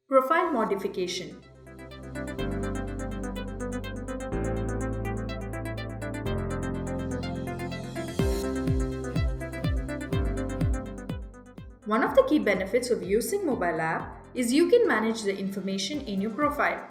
Profile modification. One of the key benefits of using mobile app is you can manage the information in your profile.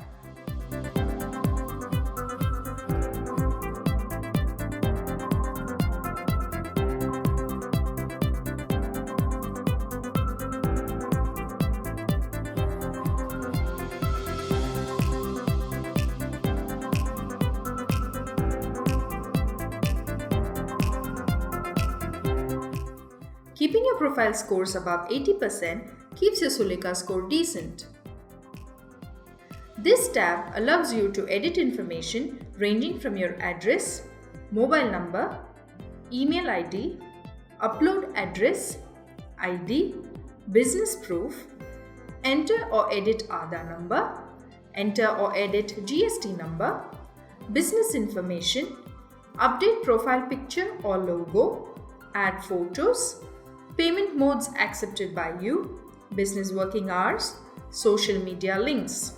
Keeping your profile scores above 80% keeps your Sulekha score decent. This tab allows you to edit information ranging from your address, mobile number, email ID, upload address, ID, business proof, enter or edit Aadhaar number, enter or edit GST number, business information, update profile picture or logo, add photos, payment modes accepted by you, business working hours, social media links.